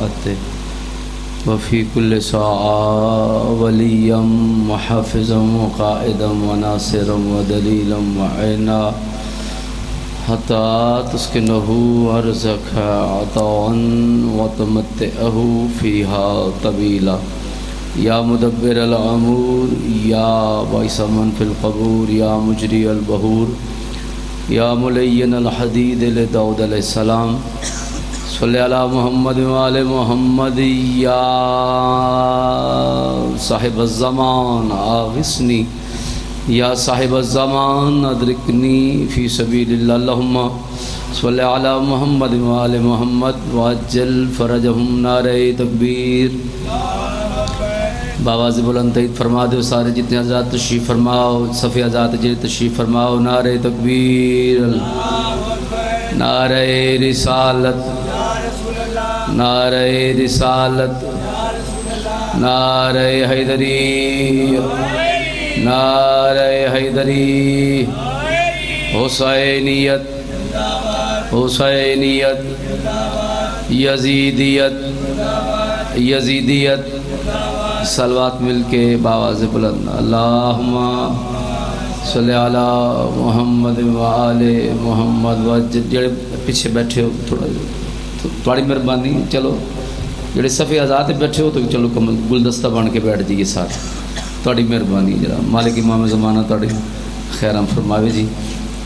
طاعته وفي كل ساعة وليا وحافظا وقائدا وناصرا ودليلا وعينا حتى تسكنه أرزقك عطاء وتمتعه فيها طويلا یا مدبر الامور یا باعث من فی القبور یا مجری البحور یا ملین الحدید لداود علیہ السلام صلی علی محمد وآل محمد یا صاحب الزمان آغثنی یا صاحب الزمان ادرکنی فی سبیل اللہ اللہم صلی علی محمد وآل محمد وعجل فرجہم نعرہ تکبیر باواز بلند تحید فرما دو سارے جتنے حضرات تشریف فرماؤ صفی حضرات جتنے تشریف فرماؤ نعرہ تکبیر نعرہ رسالت نعرہ رسالت نعرہ حیدری نعرہ حیدری حسینیت حسینیت یزیدیت یزیدیت صلوات مل کے باواز بلند اللہم صلی علی محمد وآل محمد جڑے پیچھے بیٹھے ہو تھوڑا تھوڑی مہربانی چلو جڑے صفحے آزاد بیٹھے ہو تو چلو گلدستہ بن کے بیٹھ جائیے ساتھ تھوڑی مہربانی جرا مالک امام زمانہ تھوڑی خیرام فرماوے جی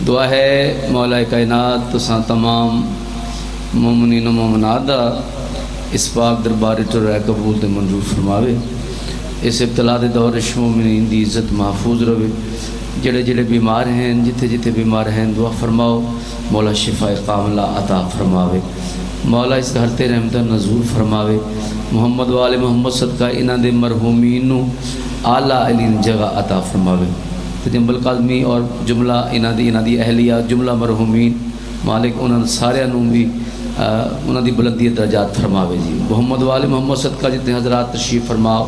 دعا ہے مولا کائنات تساں تمام مومنین و مومنات دا اس پاک دربار تو رہ قبول تے منظور فرماوے اس ابتلا دے دور مومنین دی عزت محفوظ رہے جڑے جڑے بیمار ہیں جتھے جتھے بیمار ہیں دعا فرماؤ مولا شفا کاملہ عطا فرماوے مولا اس گھر تے رحمت نزول فرماوے محمد وآل محمد صدقہ انہاں دے مرحومین نو اعلیٰ علین جگہ عطا فرماوے جنبل قادمی اور جملہ انہاں دی اہلیہ جملہ مرحومین مالک انہاں سارے نو بھی انہاں دی بلندی درجات فرماوے جی محمد وآل محمد صدقہ جتنے حضرات تشریف فرماؤ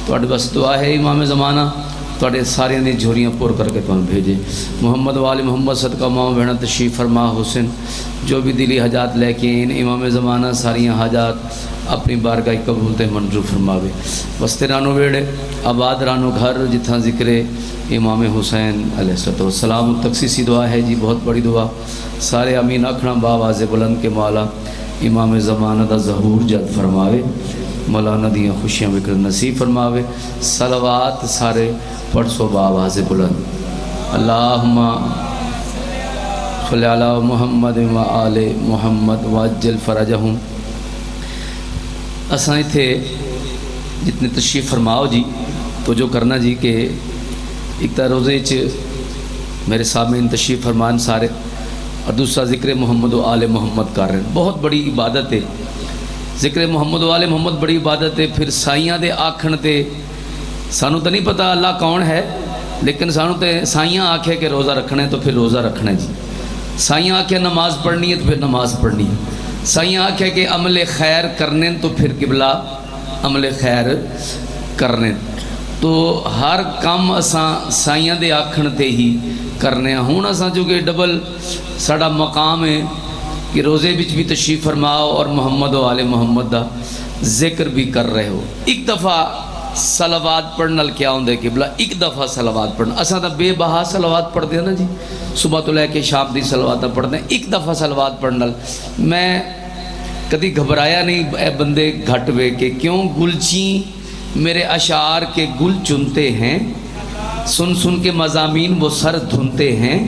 تو بس دعا ہے امام زمانہ تو سارے دی جھوریاں پور کر کے تمہیں بھیجے محمد وآل محمد صدقہ ماں بہنہ تشریف فرما حسن جو بھی دلی حاجات لے کے ان امام زمانہ ساریاں حاجات اپنی بارگاہ قبول تے منظور فرماوے وستے رانو ویڑے آباد رانو گھر جتھاں ذکر امام حسین علیہ السلام تخصیصی دعا ہے جی بہت بڑی دعا سارے امین اکھنا باواز بلند کے مولا امام زمانہ دا ظہور جد فرماوے مولانا دیاں خوشیاں بکر نصیب فرماوے صلوات سارے پڑھ سو باواز بلند اللہم صلی علی محمد و آل محمد وعجل فرجہم اسائیں تھے جتنے تشریف فرماؤ جی تو جو کرنا جی کہ ایک تا روزے میرے سامعین تشریف فرمان سارے اور دوسرا ذکر محمد و آل محمد کر رہے ہیں بہت بڑی عبادت ہے ذکر محمد و آل محمد بڑی عبادت ہے پھر سائیاں دے آکھن تے سانو تو نہیں پتہ اللہ کون ہے لیکن سانو تے سائیاں آکھے کہ روزہ رکھنا ہے تو پھر روزہ رکھنا ہے جی سائیاں آکھے نماز پڑھنی ہے تو پھر نماز پڑھنی ہے سائیاں آکھے کہ عمل خیر کرنے تو پھر قبلہ عمل خیر کرنے تو ہر کام اساں سائیاں دے آکھن تے ہی کرنے ہوں اساں جو کہ ڈبل ساڑا مقام ہے کہ روزے بچ بھی تشریف فرماؤ اور محمد و آل محمد دا ذکر بھی کر رہے ہو ایک دفعہ صلوات پڑھنا کیا ہوں دے قبلہ ایک دفعہ صلوات پڑھنا اساں تا بے بہا صلوات پڑھ دیا نا جی صبح تو لے کے شام دی صلوات پڑھ دیں ایک دفعہ صلوات پڑھنا میں کدی گھبرایا نہیں اے بندے گھٹ وے کہ کیوں گلچیں میرے اشعار کے گل چنتے ہیں سن سن کے مضامین وہ سر دھنتے ہیں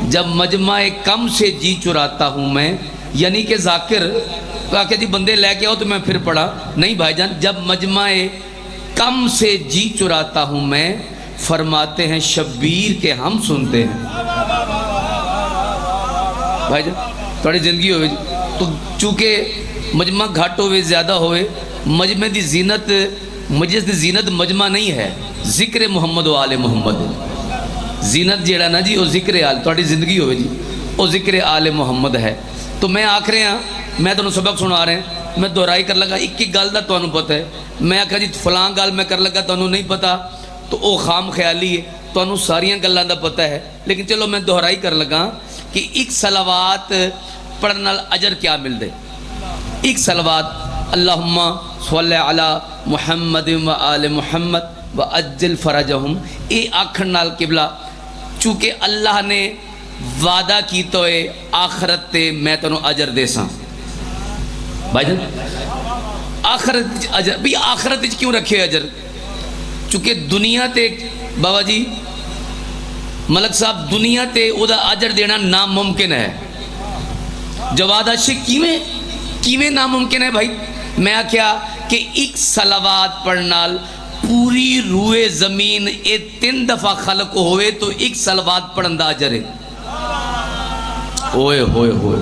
جب مجمع کم سے جی چراتا ہوں میں یعنی کہ ذاکر کہا کہ جی بندے لے کے آؤ تو میں پھر پڑھا نہیں بھائی جان جب مجمع کم سے جی چراتا ہوں میں فرماتے ہیں شبیر کے ہم سنتے ہیں بھائی جان تھوڑی زندگی ہوئے تو چونکہ مجمع گھٹ ہوئے زیادہ ہوئے مجمع دی زینت مجلس دی زینت مجمع نہیں ہے ذکر محمد و آل محمد زینت جیڑا نا جی وہ ذکر آل تھوڑی زندگی ہوئے جی وہ ذکر آل محمد ہے تو میں آکھ رہے ہیں میں تو سبق سنا رہے ہیں میں دہرائی کر لگا ایک گل دا تو پتہ ہے میں آکھا جی فلاں گل میں کر لگا تو نہیں پتا تو او خام خیالی ہے تو ساریاں گلاں دا پتہ ہے لیکن چلو میں دہرائی کر لگا کہ ایک صلوات پڑھنا اجر کیا مل دے ایک صلوات اللہم صلی علی محمد و آل محمد و اجل فرجہم، اے آکھن نال قبلہ چونکہ اللہ نے وعدہ کی تو اے آخرت تے میں تنوں اجر دے ساں. بھائی جان آخرت اجر، بھی آخرت کیوں رکھے اجر؟ چونکہ دنیا تے بابا جی ملک صاحب دنیا تے او دا اجر دینا ناممکن ہے. جواد عاشق کیویں ناممکن ہے بھائی؟ میں کیا کہ ایک صلوات پڑھنال پوری روئے زمین اے 3 دفعہ خلق ہوئے تو ایک صلوات پڑھن دا اجر ہے. ہوئے ہوئے ہوئے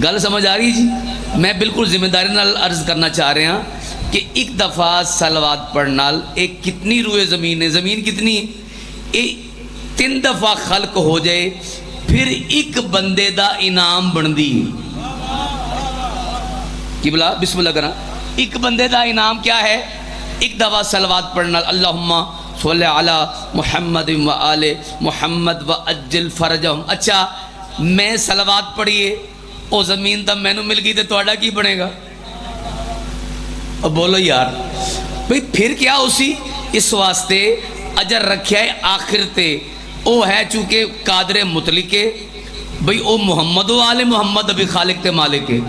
گل سمجھ آ رہی جی؟ میں بالکل ذمہ داری نال عرض کرنا چاہ رہے ہیں کہ ایک دفعہ صلوات پڑھنال ایک کتنی روئے زمین ہے؟ زمین کتنی ہے؟ 3 دفعہ خلق ہو جائے پھر ایک بندے دا انعام بندی. قبلہ بسم اللہ کرنا، ایک بندے دا انعام کیا ہے؟ ایک دفعہ صلوات پڑھنا، اللہم صلی علی محمد و آل محمد و اجل فرجہم. اچھا میں صلوات پڑھیے او زمین تب میں نو مل گئی تے توڑا کی بنے گا؟ اب بولو یار بھئی پھر کیا اسی اس واسطے اجر رکھیا ہے آخر تے. او ہے چونکہ قادر مطلق ہے بھئی او محمد و آل محمد ابھی خالق تے مالک ہے،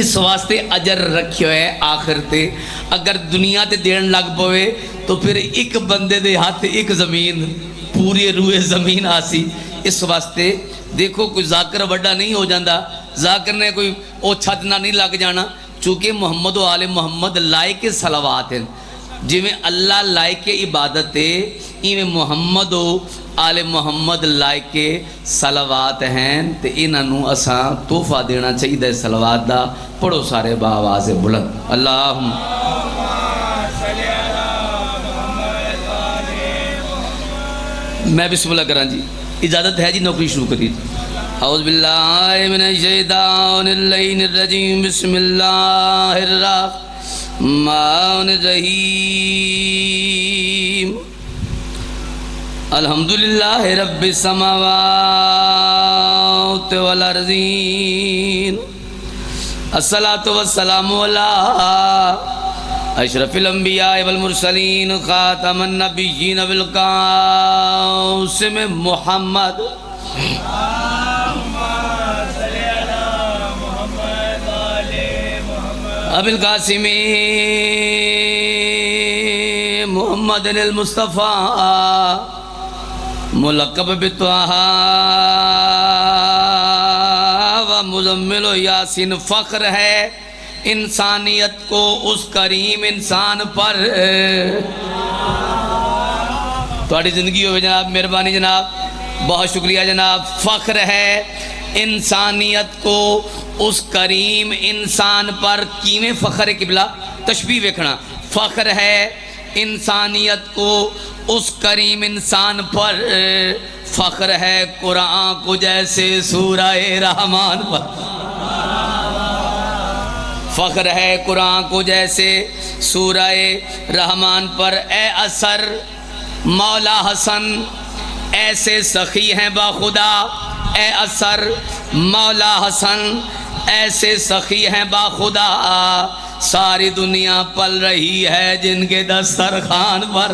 اس واسطے اجر رکھیا ہے آخر تے. اگر دنیا تے دین لگ پوے تو پھر ایک بندے دے ہاتھ ایک زمین پوری روئے زمین آسی. اس واسطے دیکھو کوئی ذاکر وڈا نہیں ہو جاندہ، ذاکر نے کوئی او چھت نہ نہیں لگ جانا، چونکہ محمد و آل محمد لائق صلوات ہیں. جی میں اللہ لائق عبادت ہے ایویں محمد و آل محمد لائق صلوات ہیں. تے انہوں اساں تحفہ دینا چاہیے صلوات دا. پڑھو سارے بآواز بلند، اللہم میں بسم اللہ کراں جی، اجازت ہے جی نوکری شروع کری. اعوذ باللہ من الشیطان الرجیم، بسم اللہ الرحمن الرحیم. الحمدللہ رب السماوات والارضین، الصلاة والسلام علی اشرف الانبیاء والمرسلین، خاتم النبیین والقاسم محمد. ابی القاسم محمد المصطفیٰ ملقب بطہ و مزمل یاسین. فخر ہے انسانیت کو اس کریم انسان پر. تھوڑی زندگی ہوئے جناب، مہربانی جناب، بہت شکریہ جناب. فخر ہے انسانیت کو اس کریم انسان پر. کیویں فخر قبلہ؟ تشبیہ ویکھنا. فخر ہے انسانیت کو اس کریم انسان پر. فخر ہے قرآن کو جیسے سورہ رحمان پر. فخر ہے قرآن کو جیسے سورہ رحمان پر. اے اثر مولا حسن ایسے سخی ہیں باخدا. اے اثر مولا حسن ایسے سخی ہیں باخدا. ساری دنیا پل رہی ہے جن کے دسترخوان پر.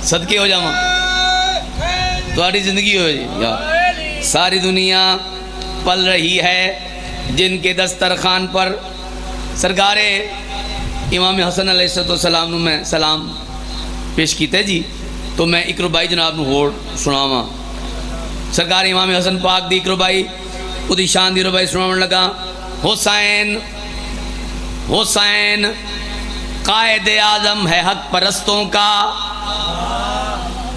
صدقے ہو جاؤں تمہاری زندگی ہو جی. ساری دنیا پل رہی ہے جن کے دسترخوان پر. سرکار امام حسن علیہ السلام نو میں سلام پیش کیتے جی، تو میں اکرو بھائی جناب نو ہوڑ سناواں. سرکار امام حسن پاک دی اکرو بھائی خودی شان دی رو بھائی سناون لگا. حسین حسین قائد اعظم ہے حق پرستوں کا.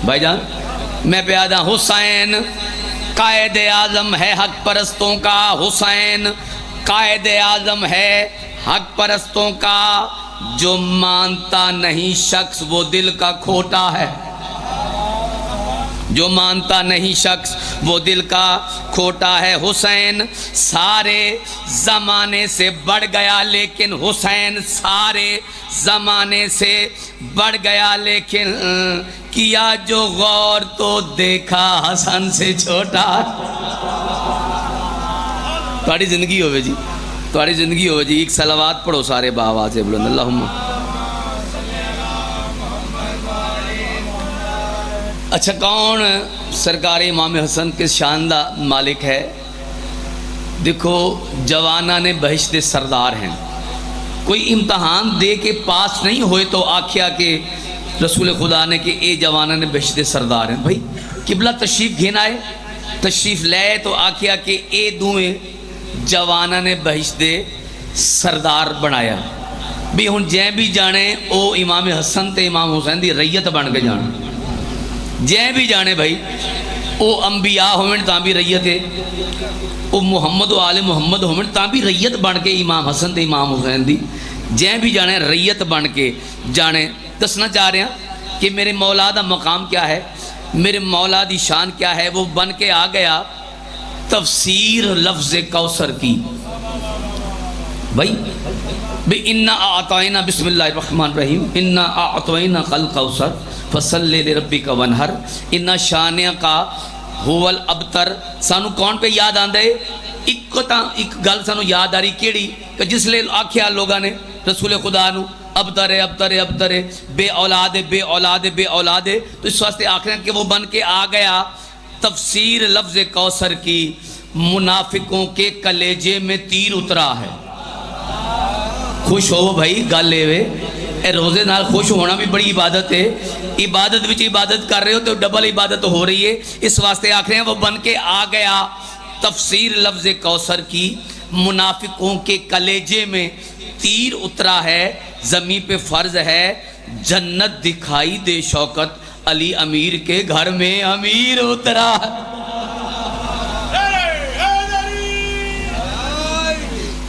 بھائی جان میں پیادا. حسین قائد اعظم ہے حق پرستوں کا. حسین قائد اعظم ہے حق پرستوں کا. جو مانتا نہیں شخص وہ دل کا کھوٹا ہے. جو مانتا نہیں شخص وہ دل کا کھوٹا ہے. حسین سارے زمانے سے بڑھ گیا لیکن حسین سارے زمانے سے بڑھ گیا لیکن کیا جو غور تو دیکھا حسن سے چھوٹا. تھوڑی زندگی ہوئے جی، تھوڑی زندگی ہوئے جی. ایک صلوات پڑھو سارے بآواز بلند. اللہم. اچھا کون سرکار امام حسن کے شان دا مالک ہے؟ دیکھو جوانہ نے بہشت سردار ہیں. کوئی امتحان دے کے پاس نہیں ہوئے تو آکھیا کہ رسول خدا نے کہ اے جوانہ نے بہشت سردار ہیں. بھائی قبلہ تشریف گھن آئے، تشریف لے تو آکھیا کہ اے دوئیں جوانہ نے بہشت سردار بنایا. بھی ہن جے بھی جانے او امام حسن تے امام حسین دی ریت بن کے جانے. جے بھی جانے بھائی او انبیاء ہومن تاں بھی ریت ہے، او محمد و آل محمد ہومن تاں بھی ریت بن کے امام حسن تے امام حسین دی جے بھی جانے ریت بن کے جانے. دسنا چاہ رہے ہیں کہ میرے مولا دا مقام کیا ہے، میرے مولا دی شان کیا ہے. وہ بن کے آ گیا تفسیر لفظ کوثر کی. بھائی اِنَّا أَعْطَيْنَا بسم اللہ الرحمن الرحیم اِنَّا أَعْطَيْنَاكَ الْكَوْثَرَ فَصَلِّ لِرَبِّكَ وَانْحَرْ اِنَّ شَانِئَكَ هُوَ الْأَبْتَرُ. سانو کون پہ یاد آندے؟ ایک گل سانو یاد آ رہی کیڑی کہ جس لئے آکھیا لوگاں نے رسول خدا نو ابتر ابتر ابتر بے اولاد بے اولاد بے اولاد. تو اس واسطے آخر کہ وہ بن کے آ گیا تفسیر لفظ کوثر کی. منافقوں کے کلیجے میں تیر اترا ہے. خوش ہو بھائی گل اے روزے نال خوش ہونا بھی بڑی عبادت ہے. عبادت وچ عبادت کر رہے ہو تو ڈبل عبادت ہو رہی ہے. اس واسطے آخر ہیں وہ بن کے آ گیا تفسیر لفظ کوثر کی. منافقوں کے کلیجے میں تیر اترا ہے. زمین پہ فرض ہے جنت دکھائی دے شوکت علی امیر کے گھر میں امیر اترا.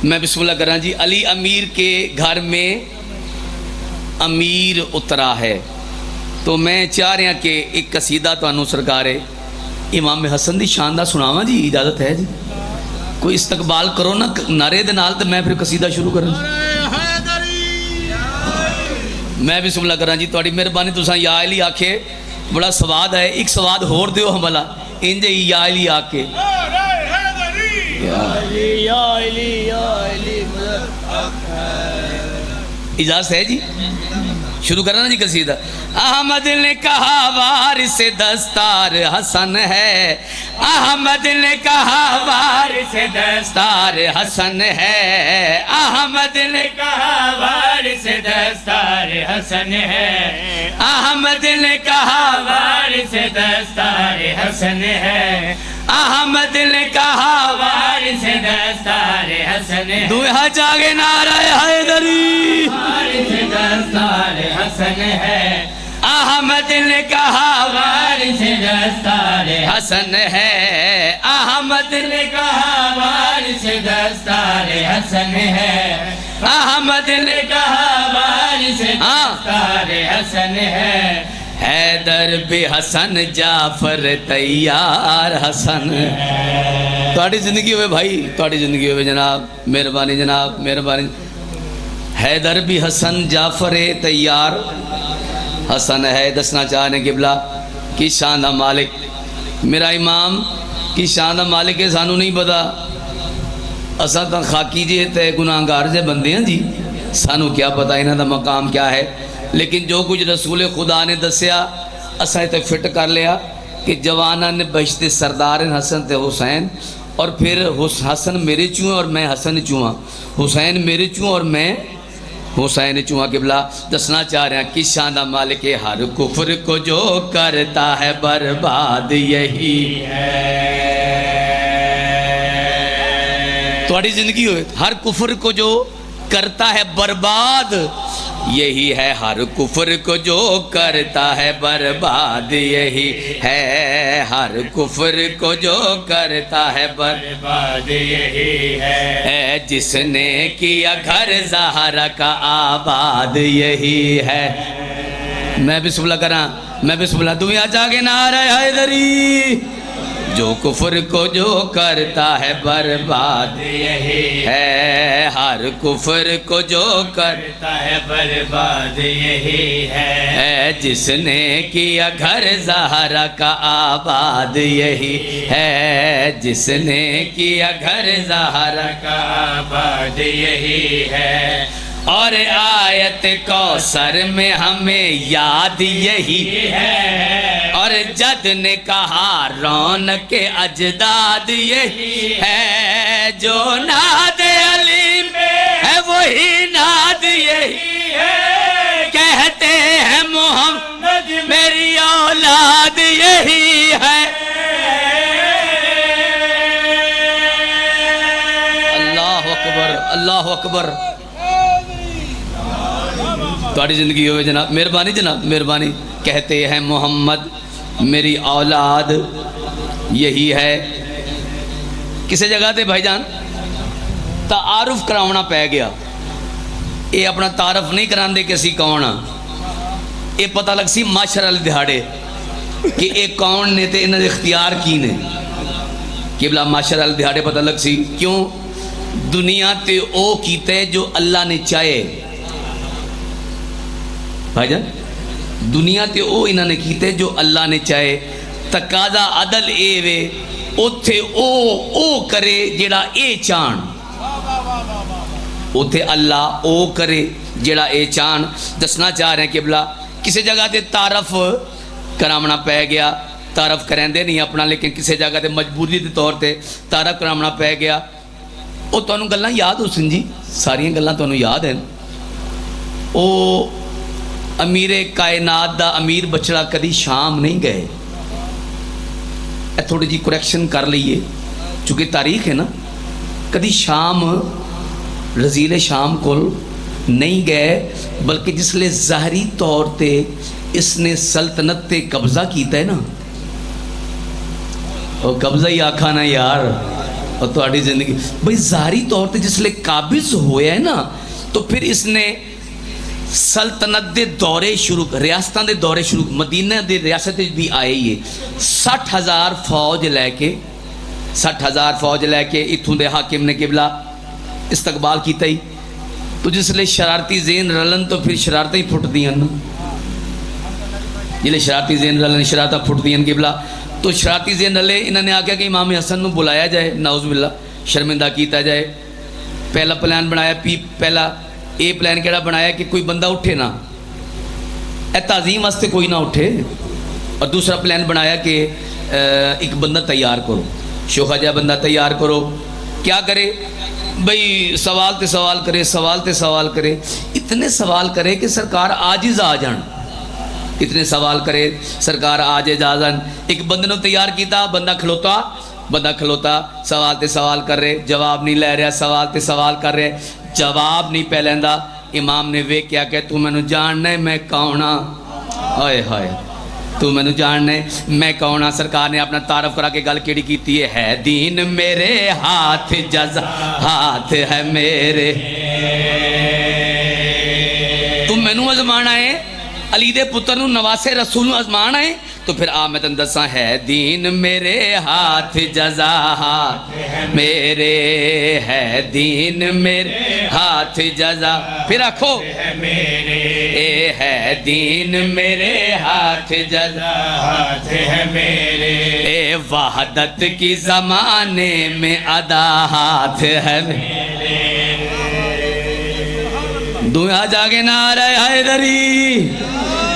میں بسم اللہ کر رہا جی. علی امیر کے گھر میں امیر اترا ہے. تو میں چاہ رہا کہ ایک قصیدہ تو انہوں سرکار امام حسن دی شاندہ سناواں جی، اجازت ہے جی؟ کوئی استقبال کرو نا نعرے دے نال تو میں پھر قصیدہ شروع کروں. میں بسم اللہ کر رہا جی. تھوڑی مہربانی تساں یا علی آکھے بڑا سواد ہے. ایک سواد ہور دیو ہملا انجے یا علی آکے اجازت ہے جی؟ شروع کرنا نا جی قصیدہ. احمد نے کہا وارث دستار حسن ہے. احمد نے کہا وارث دستار حسن ہے. احمد نے کہا وارث دستار حسن ہے. احمد نے کہا وارث دستار حسن ہے. احمد نے کہا وارث دستار حسن ہے. دوہا جاگے نعرہ حیدری وارث دستار حسن ہے. احمد نے کہا وارث دستار حسن ہے. احمد نے کہا وارث دستار حسن ہے. احمد نے کہا وارث دستار حسن ہے. حیدر بھی حسن جعفر تیار حسن. تھوڑی زندگی ہوئے بھائی، تھوڑی زندگی ہوئے جناب. مہربانی جناب مہربانی. حیدر بھی حسن جعفر تیار حسن ہے. دسنا چاہنے قبلہ کی شان دا مالک میرا امام کی شان دا مالک ہے. سانو نہیں پتا، اساں تا خاکی جے تے گناہگار جے بندے ہیں جی. سانو کیا پتا انہاں دا مقام کیا ہے. لیکن جو کچھ رسول خدا نے دسیا اساں تے فٹ کر لیا کہ جوانہ نے بہشت سردار حسن تے حسین. اور پھر حسن میرے چوں اور میں حسن چوں، حسین میرے چوں اور میں حسین چوں. قبلہ دسنا چاہ رہے ہیں کس شان دا مالک ہے. ہر کفر کو جو کرتا ہے برباد یہی ہے. تھوڑی زندگی ہوئے. ہر کفر کو جو کرتا ہے برباد یہی ہے. ہر کفر کو جو کرتا ہے برباد یہی ہے. ہر کفر کو جو کرتا ہے برباد یہی ہے. جس نے کیا گھر زہرا کا آباد یہی ہے. میں بسم اللہ کراں. میں بسم اللہ. دنیا جاگے نعرہ حیدری. جو کفر کو جو کرتا ہے برباد یہی ہے. ہر ہر کفر کو جو کرتا ہے برباد یہی ہے، جس نے کیا گھر زہرا کا آباد یہی ہے، جس نے کیا گھر زہرا کا آباد یہی ہے، اور آیت کوثر میں ہمیں یاد یہی ہے، اور جد نے کہا رونق اجداد یہی ہے، جو ناد علی میں ہے وہی ناد یہی ہے، کہتے ہیں محمد میری اولاد یہی ہے۔ اللہ اکبر، اللہ اکبر۔ تھوڑی زندگی ہوئے جناب، مہربانی جناب، مہربانی۔ کہتے ہیں محمد میری اولاد یہی ہے۔ کسی جگہ تے بھائی جان تعارف کراؤنا پہ گیا، یہ اپنا تعارف نہیں کران دے کسی کون، یہ پتہ لگ سی معاشر والے دہاڑے کہ یہ کون نے تے انہوں نے اختیار کی نے، کہ بلا معاشر والے دہاڑے پتہ لگ سی کیوں؟ دنیا تے او کیتے جو اللہ نے چاہے بھائی جان، دنیا تے او انہوں نے کیتے جو اللہ نے چاہے، تقاضا عدل اے وے اوتھے او کرے جیڑا اے چان، اوتھے اللہ او کرے جیڑا اے چان۔ دسنا چاہ رہے ہیں کہ بلا کسی جگہ تے تعارف کرامنا پہ گیا، تعارف کریں دے نہیں اپنا، لیکن کسی جگہ تے مجبوری دے طور تے تعارف کرامنا پہ گیا۔ او تو انہوں گلنا یاد ہو سن جی، ساریاں گلنا تو انہوں یاد ہیں۔ او امیر کائنات دا امیر بچڑا کدی شام نہیں گئے، تھوڑی جی کریکشن کر لئیے چونکہ تاریخ ہے نا، کدی شام رزیل شام کو نہیں گئے، بلکہ جس لئے ظاہری طور تے اس نے سلطنت تے قبضہ کیتا ہے نا، اور قبضہ ہی آکھا نا یار، اور تھوڑی زندگی بھئی ظاہری طور تے جس لئے قابض ہویا ہے نا، تو پھر اس نے سلطنت دے دورے شروع، ریاستان دے دورے شروع، مدینہ دے ریاست بھی آئے ہی ہے، 60,000 فوج لے کے، 60,000 فوج لے کے اتھوں دے حاکم نے قبلہ استقبال کیتا ہی، تو جس لئے شرارتی ذہن رلن تو پھر شرارتیں ہی پھٹ دیاں نا، جلے شرارتی ذہن رلن شرارتیں پھٹ دیاں قبلہ، تو شرارتی ذہن رلے انہوں نے آکھا کہ امام حسن نو بلایا جائے، نعوذ باللہ شرمندہ کیتا جائے۔ پہلا پلان بنایا، پہلا اے پلان کیڑا بنایا کہ کوئی بندہ اٹھے نا، اے تعظیم واسطے کوئی نہ اٹھے، اور دوسرا پلان بنایا کہ ایک بندہ تیار کرو، شوخہ جا بندہ تیار کرو، کیا کرے بھئی سوال تے سوال کرے، سوال تے سوال کرے، اتنے سوال کرے کہ سرکار عاجز آ جان، اتنے سوال کرے سرکار عاجز آ جان۔ ایک بندے نو تیار کیتا، بندہ کھلوتا سوال تے سوال کر رہے، جواب نہیں لے رہا، سوال تے سوال کر رہے، جواب نہیں پہ لیندہ۔ امام نے وے کیا کہ تو میں نو جاننا ہے میں کونا، آئے ہائے تو میں نو جاننا ہے میں کونا۔ سرکار نے اپنا تعارف کرا کے گل کیڑی کیتی ہے دین میرے ہاتھ جزا ہاتھ ہے میرے، تم میں نو ازمانا ہے، علی دے پتر نو نواسے رسول نو ازمانا ہے، تو پھر آمد اندساں ہے دین میرے ہاتھ جزا ہاتھ میرے ہے، دین میرے ہاتھ جزا، پھر آکھو اے ہے دین میرے ہاتھ جزا ہاتھ ہے میرے، اے وحدت کی زمانے میں ادا ہاتھ ہے میرے، دعا جاگے نعرہ حیدری،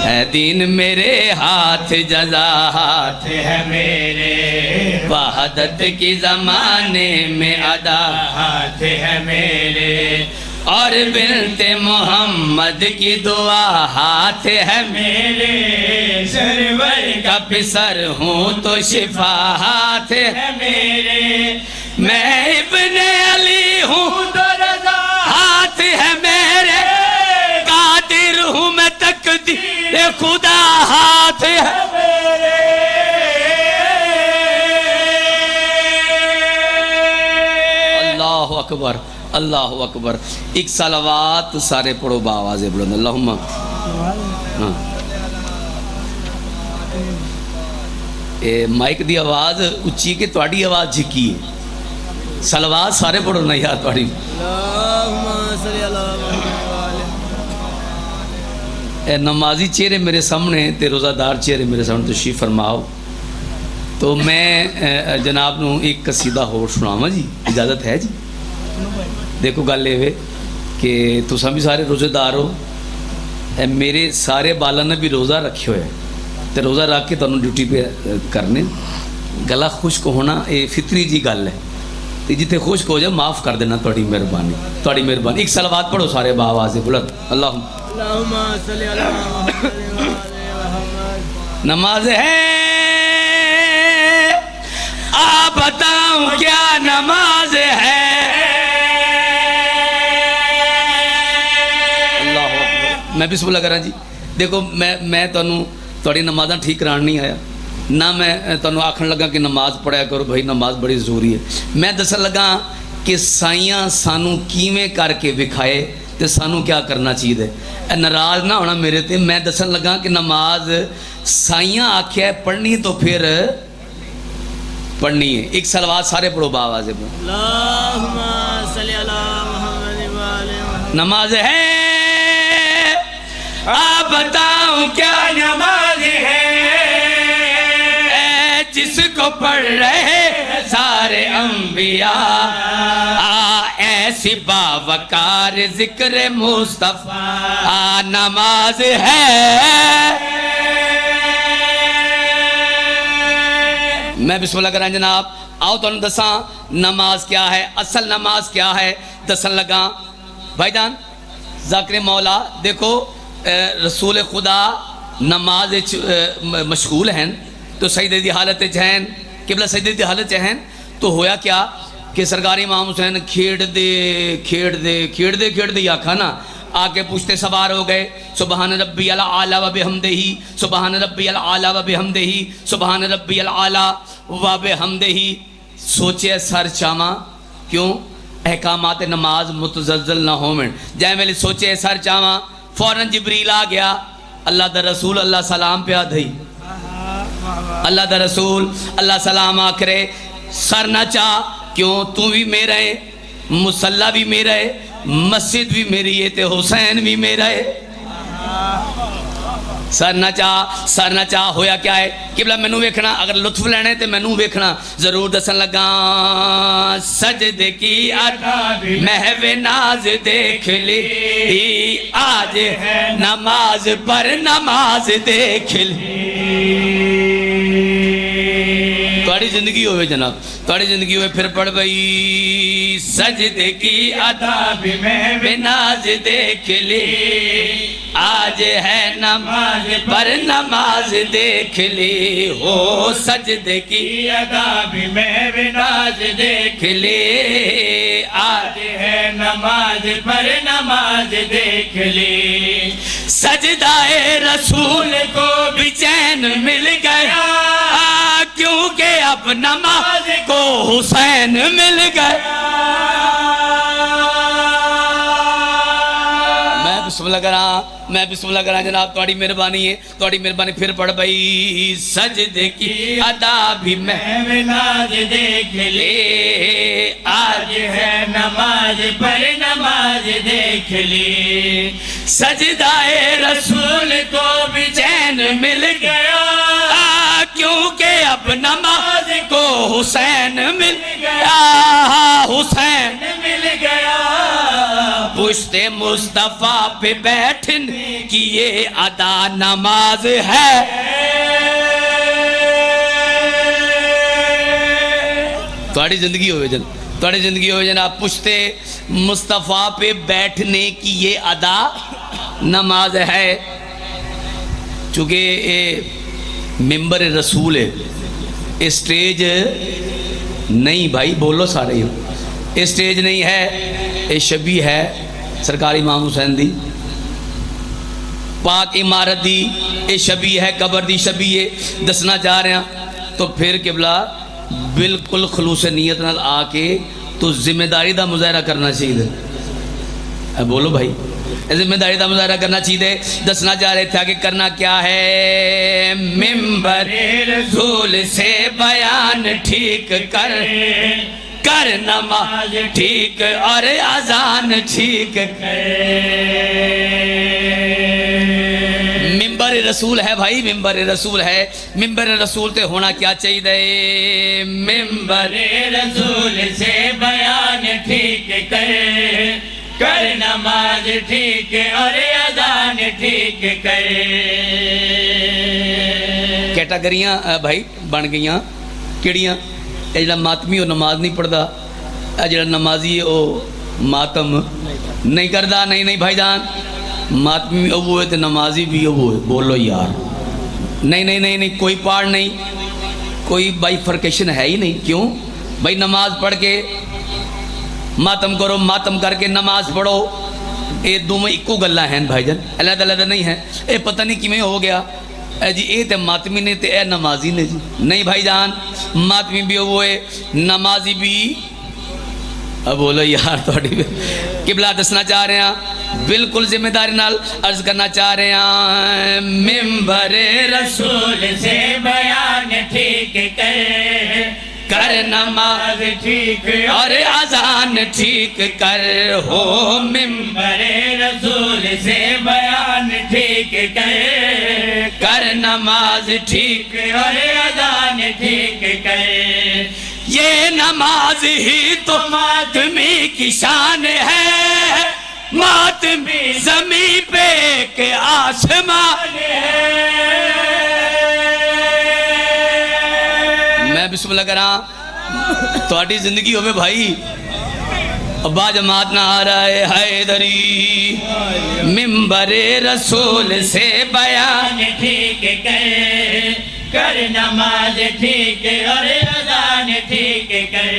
ہے دین میرے ہاتھ جزا ہاتھ ہے میرے، وحدت کی زمانے میں ادا ہاتھ ہے میرے، اور بنت محمد کی دعا ہاتھ ہے میرے، سرور کا پسر ہوں تو شفا ہاتھ ہے میرے، میں ابن علی ہوں تو رضا ہاتھ ہے میرے، قادر ہوں میں تقدیر خدا ہاتھ ہے میرے۔ اللہ اکبر اللہ اکبر۔ ایک صلوات سارے پڑھو باواز بلند، اللہم مائک دی آواز اچھی کہ تواڈی آواز جھکی ہے، صلوات سارے پڑھو نا یار تواڈی۔ اے نمازی چہرے میرے سامنے تے روزہ دار چہرے میرے سامنے تشریف فرماؤ. تو میں جناب نو ایک قصیدہ ہور سناواں جی، اجازت ہے جی؟ دیکھو گل یہ کہ تساں بھی سارے روزے دار ہو، میرے سارے بالا نے بھی روزہ رکھے ہوئے تے روزہ رکھ کے تمہیں ڈیوٹی پہ کرنے. گلا خشک ہونا یہ فطری جی گل ہے، تے جتنے خشک ہو جائے معاف کر دینا، تھوڑی مہربانی، تھوڑی مہربانی. ایک صلوات پڑھو سارے بآواز بلند. اللہم صلی علی محمد. نماز ہے آپ بتاؤں کیا نماز ہے. میں بسم اللہ کراں جی. دیکھو میں تھوڑی نمازاں ٹھیک کران نہیں آیا، نہ میں تمہیں آکھن لگا کہ نماز پڑھیا کرو بھائی، نماز بڑی ضروری ہے. میں دسن لگا کہ سائیاں سانو کیویں کر کے وکھائے تے سانو کیا کرنا چاہیے. ناراض نہ ہونا میرے تے. میں دسن لگا کہ نماز سائیاں آکھیا ہے پڑھنی تو پھر پڑھنی ہے. ایک صلوات سارے پڑھو بآواز ہے. اللہم صلی علی محمد و آل محمد. نماز ہے آپ بتاؤں کیا نماز ہے، جس کو پڑھ رہے سارے انبیاء، ایسی باوقار ذکر مصطفیٰ نماز ہے. میں بسم اللہ کریں جناب. آؤ تو دساں نماز کیا ہے، اصل نماز کیا ہے دسن لگا. بھائی جان ذاکر مولا دیکھو، رسول خدا نماز مشغول ہیں تو سجدے دی حالت ہیں، قبلہ سجدے دی حالت ہیں. تو ہویا کیا کہ سرکار امام حسین کھیڑ دے آکھا نا، آکے پوچھتے سوار ہو گئے. سبحان ربی العالی و بحمدہی، سبحان ربی العالی و بحمدہی، سبحان ربی العالی و بحمدہی. سوچے سر چاما کیوں احکامات نماز متزلزل نہ ہو. من جائے میں سوچے سر چاما، فوراً جبریل آ گیا. اللہ دا رسول اللہ سلام پہ آدھئی، اللہ دا رسول اللہ سلام آکرے. سر نہ چاہ کیوں، تو بھی میرا ہے، مسلح بھی میرا ہے، مسجد بھی میری ہے، تے حسین بھی میرا ہے. سر نہ چاہ ہویا کیا ہے. قبلہ میں نو ویکھنا، اگر لطف لینے تے میں نو ویکھنا ضرور دسن لگا. سجدے کی اداب محو ناز دیکھ لی، آج ہے نماز پر نماز دیکھ لی. تھوڑی زندگی ہوئے جناب، تھوڑی زندگی ہوئے پھر پڑھ بھئی. سجدے کی اداب محو ناز دیکھ لی، آج ہے نماز پر نماز دیکھ لی. ہو سجدے کی اداب محو ناز دیکھ لی، آج ہے نماز پر نماز دیکھ لی. سجدہ رسول کو بھی چین مل گیا، کیونکہ اب نماز کو حسین مل گیا. میں بسم اللہ کراں جناب. توڑی مہربانی ہے، توڑی مہربانی. پھر پڑھ بھئی. سجدے کی ادا بھی محو ناز دیکھ لے، آج ہے نماز پر نماز دیکھ لی. سجدہ رسول کو بھی چین مل گیا، کیونکہ اب نماز کو حسین مل گیا، حسین مل گیا. پشت مصطفیٰ پہ بیٹھنے کی یہ ادا نماز ہے. تھوڑی زندگی ہوئے جن، تھوڑی زندگی ہوئے جناب. پشت مصطفیٰ پہ بیٹھنے کی یہ ادا نماز ہے. چونکہ یہ ممبر رسول ہے، اسٹیج نہیں. بھائی بولو سارے ہی، اسٹیج نہیں ہے، یہ شبیہ ہے سرکار امام حسین دی پاک عمارت دی. یہ شبیہ ہے، قبر دی شبیہ ہے. دسنا چاہ رہے ہیں تو پھر قبلہ بالکل خلوص نیت نال آ کے تو ذمہ داری دا مظاہرہ کرنا چاہیے. بولو بھائی، ذمہ داری دا مظاہرہ کرنا چاہیے. دسنا چاہ رہے تھے کہ کرنا کیا ہے. ممبر رسول سے بیان ٹھیک کر کر نماز ٹھیک اور اذان ٹھیک کر۔ ممبر رسول ہے بھائی، ممبر رسول ہے، ممبر رسول تے ہونا کیا چاہیے؟ ممبر رسول سے بیان ٹھیک کر، کر نماز ٹھیک اور اذان ٹھیک کر۔ کیٹاگریاں بھائی بن گئیاں کیڑیاں؟ اے جڑا ماتمی وہ نماز نہیں پڑھدا، اے جڑا نمازی ہے وہ ماتم نہیں کردا۔ نہیں بھائی جان، ماتمی بھی ابو ہے تو نمازی بھی ابو ہے، بولو یار۔ نہیں کوئی پاڑ نہیں، کوئی بائیفرکیشن ہے ہی نہیں۔ کیوں بھائی؟ نماز پڑھ کے ماتم کرو، ماتم کر کے نماز پڑھو، اے دو میں ایکو گلہ ہیں بھائی جان، علیحدہ علیحدہ نہیں ہیں۔ اے پتہ نہیں کیویں ہو گیا، اے جی اے تے ماتمی نے تے اے نمازی نے جی۔ نہیں بھائی جان، ماتمی بھی وہ ہے، نمازی بھی۔ اب بولو یار، تھوڑی قبلہ دسنا چاہ رہے ہیں، بالکل ذمہ داری نال عرض کرنا چاہ رہے ہیں۔ ممبر رسول سے بیان ٹھیک کر، کر نماز ٹھیک اور اذان ٹھیک کر ہو۔ ممبر رسول سے بیان ٹھیک کر، کر نماز ٹھیک اور اذان ٹھیک کر۔ یہ نماز ہی تو ماتمی کی شان ہے، ماتمی زمین پہ کہ آسمان ہے۔ میں بسم اللہ کراں، تھوڑی زندگی ہوئے بھائی ابا جماعت نہ آ رہا ہے حیدری۔ ممبر رسول سے بیان ٹھیک کر، کر نماز ٹھیک اور اذان ٹھیک کر۔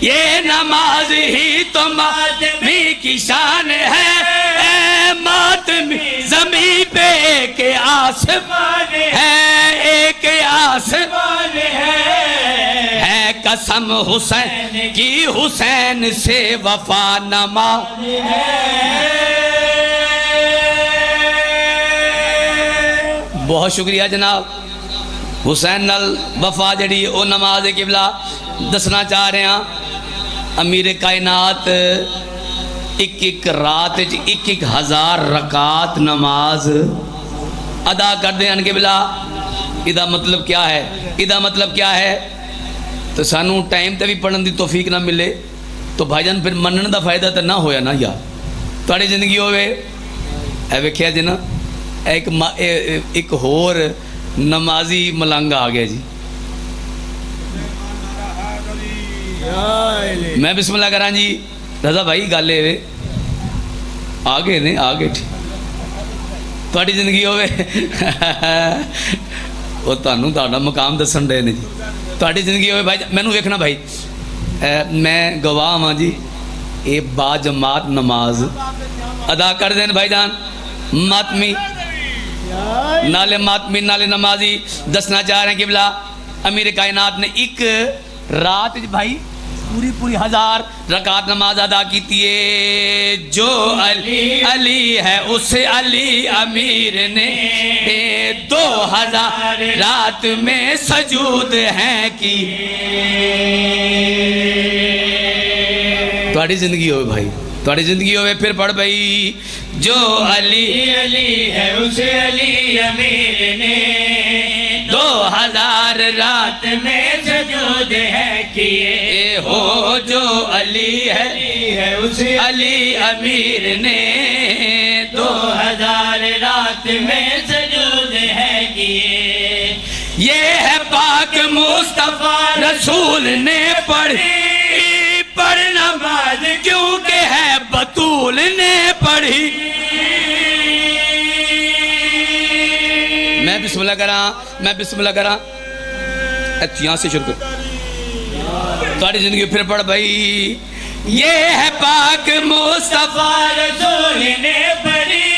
یہ نماز ہی تو ماتمی کی شان ہے، اے ماتمی زمین پہ ایک آسمان ہے، ایک آسمان ہے۔ قسم حسین کی، حسین سے وفا نماز ہے۔ بہت شکریہ جناب، حسین نال وفا جڑی او نماز قبلہ دسنا چاہ رہے ہیں۔ امیر کائنات ایک رات ایک ہزار رکعت نماز ادا کر دیں ان قبلہ۔ ادا مطلب کیا ہے؟ ادا مطلب کیا ہے؟ تو سانو ٹائم تے بھی پڑھن دی توفیق نہ ملے تو بھائی جان پھر منن دا فائدہ تو نہ ہویا نا یار۔ تھوڑی زندگی ہوئے اے ویکھیا جی نا، ایک ہور نمازی ملنگ آ گیا جی۔ میں بسم اللہ کراں جی، رضا بھائی گالے ہوئے آگے نے آگے ٹھیک تھوڑی زندگی ہوئے وہ تانوں تہاڈا مقام دسن دے نے جی۔ تھوڑی زندگی ہوئے بھائی، میں نو ویکھنا بھائی، میں گواہ ہاں جی، اے با جماعت نماز ادا کر دین بھائی جان۔ ماتمی نالے ماتمی نالے نمازی دسنا چاہ رہے ہیں قبلہ امیر کائنات نے ایک رات بھائی پوری ہزار رکعت نماز ادا کیتی ہے۔ جو علی ہے اس علی امیر نے 2000 رات میں سجود ہیں کی۔ تھوڑی زندگی ہوئے بھائی، تھوڑی زندگی ہوئے پھر پڑھ بھائی۔ جو علی ہے اس علی امیر نے 2000 رات میں سجود ہے کیے ہو۔ جو علی ہے اس علی امیر نے 2000 رات میں سجود ہے کیے۔ یہ ہے پاک مصطفیٰ رسول نے پڑھی، پڑھ نماز کیونکہ ہے بطول نے پڑھی۔ میں بسم اللہ کراں، میں بسم اللہ کراں، یہاں سے شروع کر تھوڑی زندگی پھر پڑھ بھائی۔ یہ ہے پاک مصطفیٰ رسول نے پڑھی،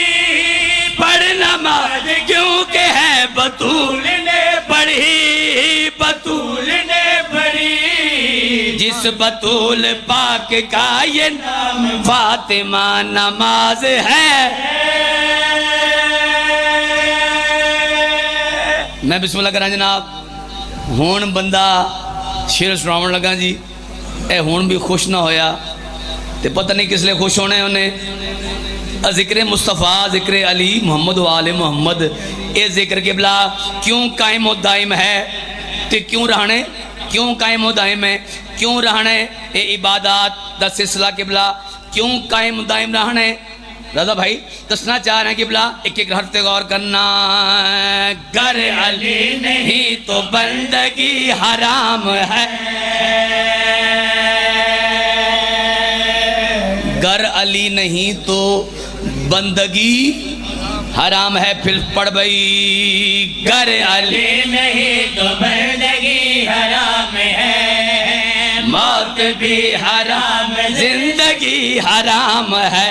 پڑھ نماز کیونکہ ہے بطول نے پڑھی، بطول نے پڑھی۔ جس بطول پاک کا یہ نام فاطمہ نماز ہے۔ میں بسم اللہ کراں جناب، ہون بندہ شیر سناون لگا جی۔ اے ہون بھی خوش نہ ہویا تے پتہ نہیں کس لئے خوش ہونے انہیں ذکر مصطفیٰ ذکر علی محمد و آل محمد اے ذکر قبلہ کیوں قائم و دائم ہے تے کیوں رہنے کیوں قائم و دائم ہے کیوں رہنے اے عبادات دا سلسلہ قبلہ کیوں قائم و دائم رہنے رضا بھائی دسنا چاہ رہے ہیں قبلہ ایک ایک ہرتے غور کرنا گر علی نہیں تو بندگی حرام ہے گر علی نہیں تو بندگی حرام ہے پھر پڑھ بھئی گر علی نہیں تو بندگی حرام ہے موت بھی حرام زندگی حرام ہے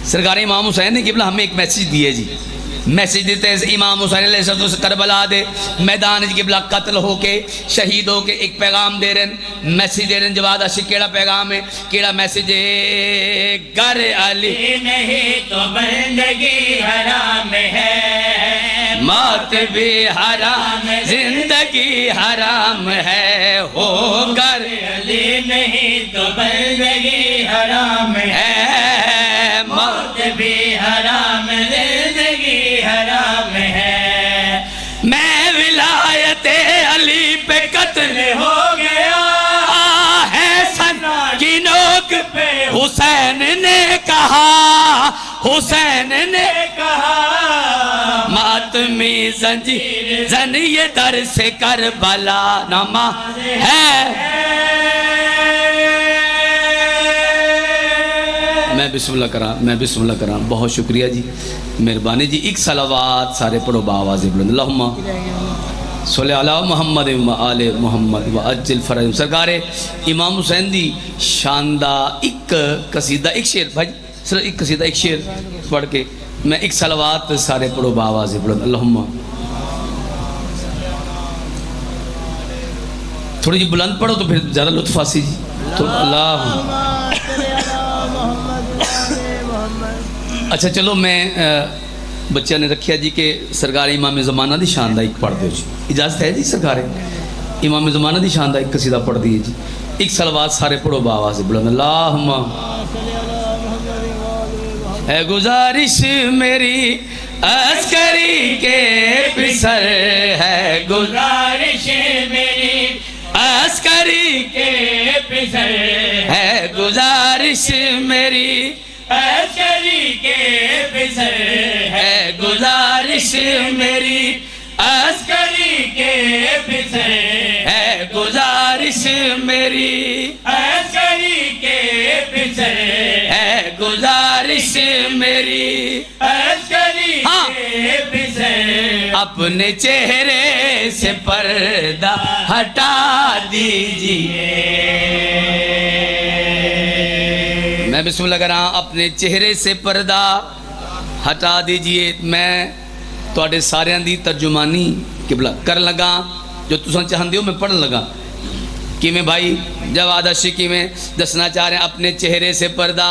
سرکار امام حسین نے قبلہ ہمیں ایک میسیج دیئے جی میسیج دیتے ہیں امام حسین علیہ السلام سے کربلا دے میدان قبلہ قتل ہو کے شہید ہو کے ایک پیغام دے رہے ہیں میسیج دے رہے ہیں جواد عاشق کیڑا پیغام ہے کیڑا میسیج ہے گر علی نہیں تو بندگی حرام ہے موت بھی حرام زندگی حرام ہے ہو گر علی نہیں تو بندگی حرام ہے موت بھی حرام زندگی حرام ہے میں ولایت علی پہ قتل ہو گیا ہے سنا کی نوک پہ حسین نے کہا حسین نے کہا ماتمی زنجیر زن یہ در سے کربلا نامہ ہے میں بسم اللہ کراں بہت شکریہ جی مہربانی جی ایک صلوات سارے پڑھو باواز بلند اللہم صلی علی محمد و آل محمد و اجل فرج سرکار امام حسین دی شاندہ ایک قصیدہ ایک شعر بھائی سر ایک قصیدہ ایک شعر پڑھ کے میں ایک صلوات سارے پڑھو باواز بلند اللہم تھوڑی جی بلند پڑھو تو پھر زیادہ لطف آسی جی تو اللہ اچھا چلو میں بچہ نے رکھیا جی کہ سرکار امام زمانہ دی شاندہ ایک پڑھ دو جی اجازت ہے جی سرکار امام زمانہ دی شاندہ ایک قصیدہ پڑھ دیئے جی ایک صلوات سارے پڑھو باواز بلند اللہم اے گزارش میری عسکری کے پسر ہے گزارش میری عسکری کے پسر ہے گزارش میری عسکری کے پسر ہے گزارش میری عسکری کے پسر ہے گزارش میری عسکری کے پسر ہے گزارش میری عسکری ہاں کے پسر اپنے چہرے سے پردہ ہٹا دیجئے میں بسم اللہ کراں اپنے چہرے سے پردہ ہٹا دیجئے میں توڑے سارے دی ترجمانی قبلہ کر لگا جو تسان چاہن دیو میں پڑھ لگا کہ میں بھائی جواد عاشقی میں دسنا چاہ رہے ہیں اپنے چہرے سے پردہ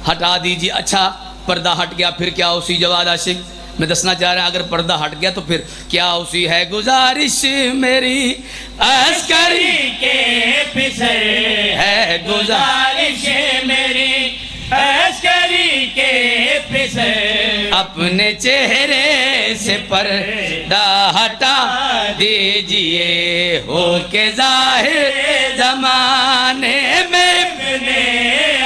ہٹا دیجئے اچھا پردہ ہٹ گیا پھر کیا اسی جواد عاشق میں دسنا چاہ رہے ہیں اگر پردہ ہٹ گیا تو پھر کیا اسی ہے گزارش میری عسکری کے پسر ہے گزارش میری عسکری کے پسر اپنے چہرے سے پردہ ہٹا دیجئے ہو کے ظاہر زمانے میں ابن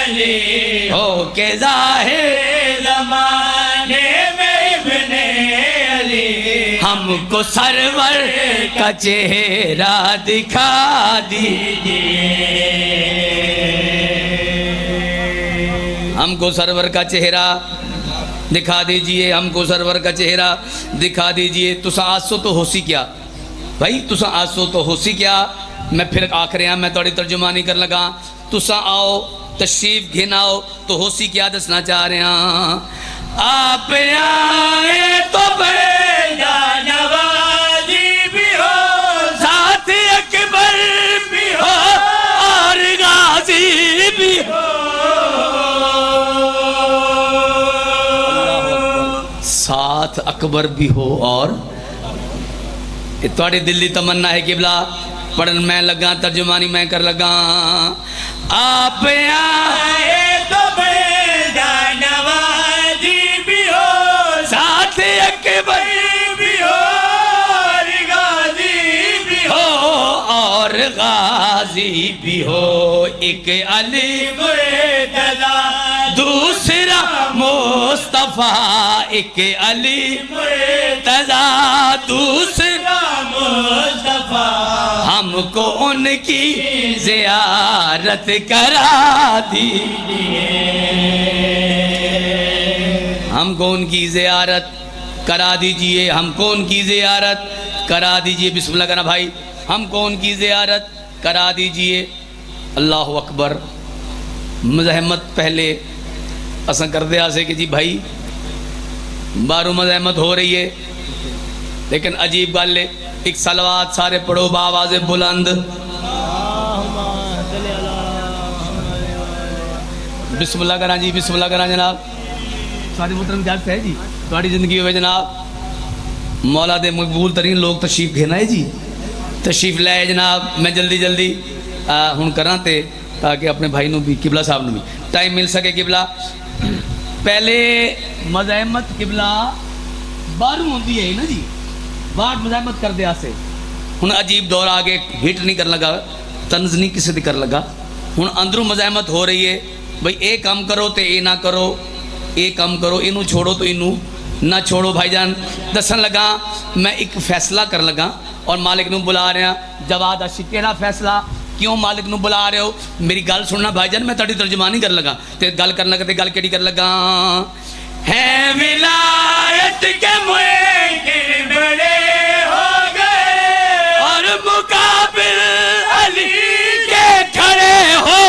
علی ہو کے ظاہر زمانے میں ابن علی ہم کو سرور کا چہرہ دکھا دیجئے ہم کو سرور کا چہرہ دکھا دیجئے ہم کو سرور کا چہرہ دکھا دیجئے تسا آسو تو ہو سی کیا بھائی تسا آسو تو ہو سی کیا میں پھر آخر میں توڑی ترجمانی کر لگا تسا آؤ تشریف گھناؤ تو ہو سی کیا دسنا چاہ رہے ہیں آپ آئے تو بڑے جانوازی بھی ہو ساتھ اکبر بھی ہو اور غازی بھی ہو ساتھ اکبر بھی ہو اور یہ تھوڑی دل دی تمنا ہے قبلہ پڑھن میں لگا ترجمانی میں کر لگا آپ آئے تو بیدا نوازی بھی ہو ساتھ اکبر بھی ہو اور غازی بھی ہو اور غازی بھی ہو ایک علی مرتضی دوسرا مصطفیٰ ایک علی مرتضی دوسرا مصطفیٰ ہم کو ان کی زیارت کرا دیجئے ہم کو ان کی زیارت کرا دیجئے ہم کو ان کی زیارت کرا دیجئے بسم اللہ کرنا بھائی ہم کو ان کی زیارت کرا دیجئے اللہ اکبر مزاحمت پہلے اساں کر دیا سے کہ جی بھائی بارو مزاحمت ہو رہی ہے لیکن عجیب گل ہے ایک صلوات سارے پڑھو بآواز بلند بسم اللہ کرنا جی بسم اللہ کرنا جناب ساری محترم اجازت ہے جی تھوڑی زندگی ہوئے جناب مولا دے مقبول ترین لوگ تشریف گھنا ہے جی تشریف لائے جناب میں جلدی جلدی ہن کراں تے تاکہ اپنے بھائی نو بھی قبلہ صاحب نو بھی ٹائم مل سکے قبلہ پہلے مزاحمت قبلہ باروں ہوندی ہے نا جی باہر مزاحمت کر دیا سے ہن عجیب دور آگے ہٹ نہیں کر لگا طنز نہیں کسی دی کر لگا ہن اندروں مزاحمت ہو رہی ہے بھئی اے کام کرو تے اے نہ کرو اے کام کرو اینو چھوڑو تو اینو نہ چھوڑو بھائی جان دسن لگا میں ایک فیصلہ کر لگا اور مالک نو بلا رہے ہیں جواد عاشقینا فیصلہ کیوں مالک نو بلا رہے ہو میری گل سننا بھائی جان میں تھوڑی ترجمانی کر لگا تے گل کر لگا تے گل کیڑی کر لگا ہے ولایت کے منکر بڑے ہو گئے اور مقابل علی کے کھڑے ہو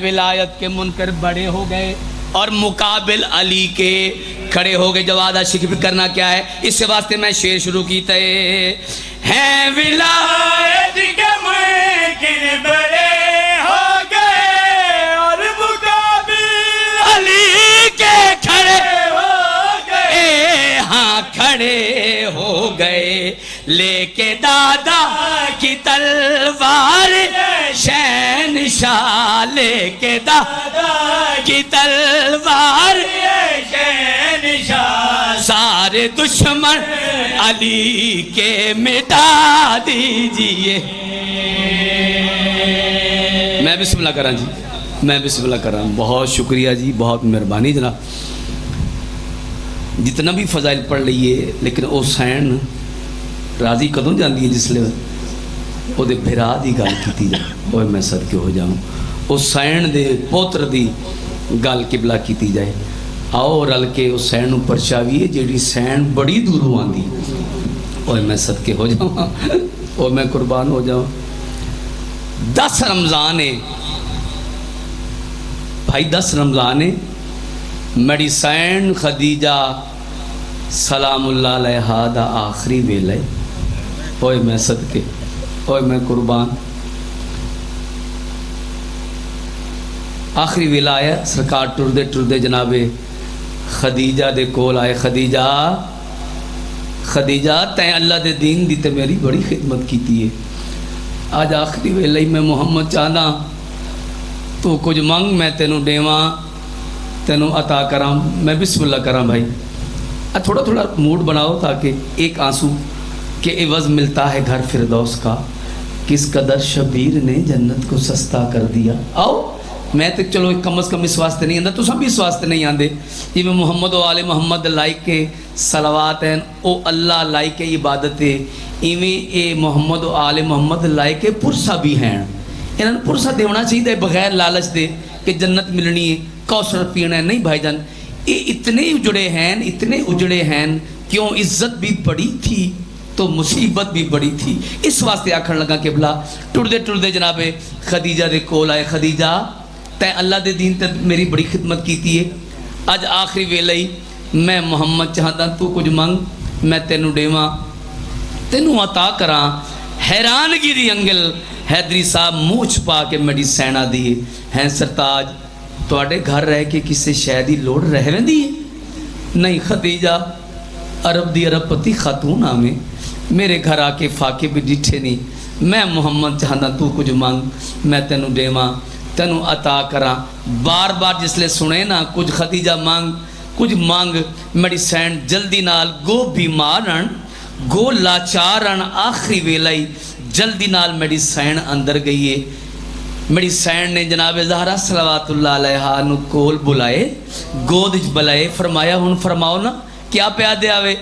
ولایت کے منکر بڑے ہو گئے اور مقابل علی کے کھڑے ہو گئے جواد عاشق بھی کرنا کیا ہے اس سے واسطے میں شعر شروع کیتا ہے ولایت کے منکر بڑے ہو گئے اور مقابل علی کے کھڑے ہو گئے ہاں کھڑے ہو گئے لے کے دادا کی تلوار شہنشاہ لے کے دادا کی تلوار شہنشاہ سارے دشمن علی کے مٹا دیجئے میں بسم اللہ کراں جی میں بسم اللہ کراں بہت شکریہ جی بہت مہربانی جناب جتنا بھی فضائل پڑھ لئیے لیکن او سین راضی کدوں جاندی ہے جس لئے او دے بھرا دی گل کیتی جائے اوہ میں صدقے ہو جاؤں او سین دے پوتر دی گل قبلہ کیتی جائے آؤ رل کے او سین اوپر چاویے جیڑی سین بڑی دوروں آندی اوہ میں صدقے ہو جاؤں اوہ میں قربان ہو جاؤں 10 رمضان ہے بھائی 10 رمضان ہے میری سین خدیجہ سلام اللہ علیہ دا آخری ویلے اوہ میں صدقے اوہ میں قربان آخری ویلہ آیا سرکار ٹردے ٹردے جناب خدیجہ دے کول آئے خدیجہ تین اللہ دے دین دی تے میری بڑی خدمت کیتی ہے آج آخری ویلے میں محمد چاہنا تو کچھ منگ میں تینوں دیواں تینوں عطا کراں میں بسم اللہ کراں بھائی تھوڑا تھوڑا موڈ بناؤ تاکہ ایک آنسو کے عوض ملتا ہے گھر فردوس کا کس قدر شبیر نے جنت کو سستا کر دیا آؤ میں تو چلو کم از کم اس واسطے نہیں آندہ تو سب بھی اس واسطے نہیں آندے جی میں محمد و آل محمد لائک کے صلوات ہیں او اللہ لائک کے عبادت ہے ایویں اے محمد و آل محمد لائک کے پرسہ بھی ہیں انہوں نے پرسہ دیونا چاہیے بغیر لالچ دے کہ جنت ملنی ہے کوثر پینا ہے نہیں بھائی جان یہ اتنے اجڑے ہیں کیوں عزت بھی بڑی تھی تو مصیبت بھی بڑی تھی اس واسطے آکھن لگا کہ بلا ٹردے جناب خدیجہ دے کول آئے خدیجہ تے اللہ دے دین تے میری بڑی خدمت کیتی ہے اج آخری ویلے میں محمد چاہتا تو کچھ منگ میں تینوں دیواں تینوں عطا کراں حیرانگی دی انگل حیدری صاحب منہ چھپا کے میری سینا دی ہیں سرتاج تواڈے گھر رہ کے کسے شے دی لوڑ رہ ویندی ہے نہیں خدیجہ عرب دی عرب پتی خاتون آمیں میرے گھر آ کے فاقے بھی ڈٹھے نہیں میں محمد چاہنا تو کچھ مانگ میں تینوں دیواں تینوں عطا کراں بار بار جس لے سنے نا کچھ خدیجہ مانگ کچھ مانگ میری سین جلدی نال گو بیمارن گو لاچارن آخری ویلائی جلدی نال میری سین اندر گئی ہے میری سین نے جناب زہرا صلوات اللہ علیہ نو کول بلائے گود بلائے فرمایا ہن فرماؤ نا کیا پیادے آوے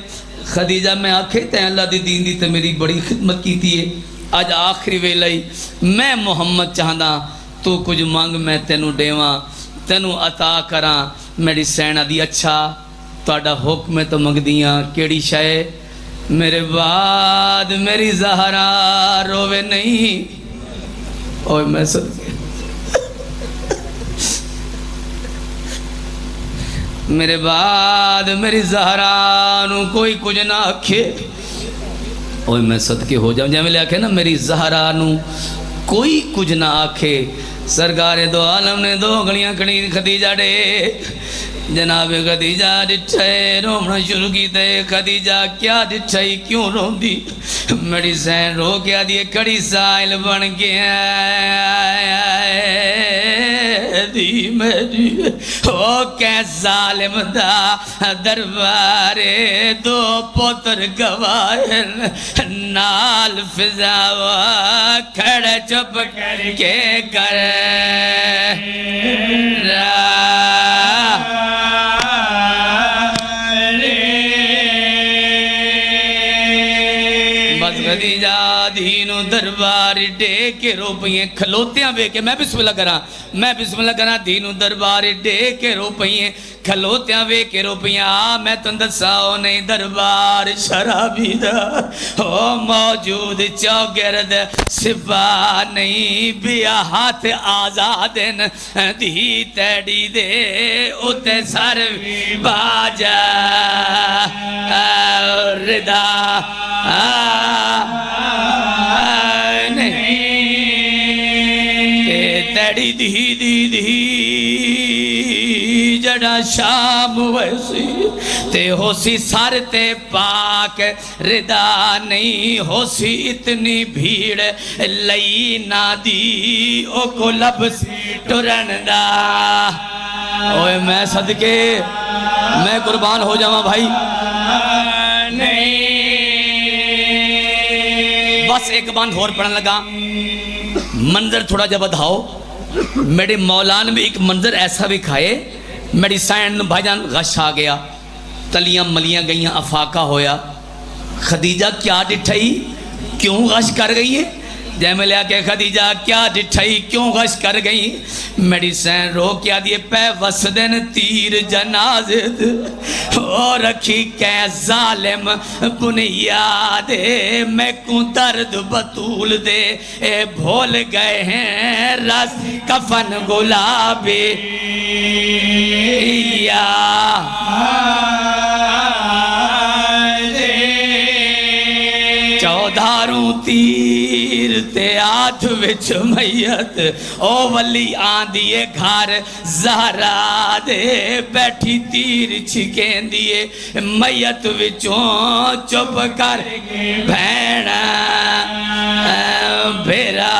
خدیجہ میں آکھے تے اللہ دی دین دی تے میری بڑی خدمت کی تھی ہے آج آخری ویلائی میں محمد چاہنا تو کچھ مانگ میں تینوں دیواں تینوں عطا کراں میری سینہ دی اچھا تہاڈا حکم ہے تو منگ دیاں کیڑی شے میرے بعد میری زہرا روے نہیں اوہ میں صدقے میرے بعد میری زہرا نو کوئی کچھ نہ آکھے اوہ میں صدقے ہو جاؤں جائے میں لے آکھے نا میری زہرا نو کوئی کچھ نہ آکھے سرکار دو عالم نے دو گھڑیاں کھڑی خدیجہ دے جناب خدیجہ ڈٹھے رومنا شروع کی تے خدیجہ کیا ڈٹھائی کیوں روم دی میری سین رو کیا دیئے کڑی سائل بن گیا دی میری او کہ ظالم دا دربارے دو پتر گوائن نال فضاوا کھڑے چپ کر کے کر خدیجہ دینو دربار ڈے کے روپیے کھلوتیاں بے کے میں بسم اللہ کراں دینو دربار ڈے کے روپیے کھلوتیاں بے کے روپیاں میں تندساؤ نہیں دربار شرابی دا او موجود چوگرد سپاہ نہیں بیا ہاتھ آزادن دی تیڑی دے اتے سر باجا ردا تیڑی دی جڑا شام ویسی تے ہو سی سر تے پاک ردا نہیں ہو سی اتنی بھیڑ لئی نہ دی او کو لب سی ٹرن دا اوے میں صدقے میں قربان ہو جاواں بھائی نہیں بس ایک باندھ اور پڑھن لگا منظر تھوڑا جب بدھاؤ میرے مولانا بھی ایک منظر ایسا بھی کھائے میری سائن بھائی جان غش آ گیا تلیاں ملیاں گئیاں افاقہ ہویا خدیجہ کیا ڈٹھائی کیوں غش کر گئی ہے جے میں لیا کہ خدیجہ کیا ڈٹھائی کیوں غش کر گئی میری سین رو کیا دیئے پہ وسدن تیر جنازد او رکھی کہ ظالم بنیاد میں کوں درد بطول دے اے بھول گئے ہیں رس کفن گلابی یا چودھاروں تیر تے آدھ وچ میت او ولی آندیے گھر زہرا دے بیٹھی تیر چھکین دیے میت وچوں چپ کر بھیڑا بھیرا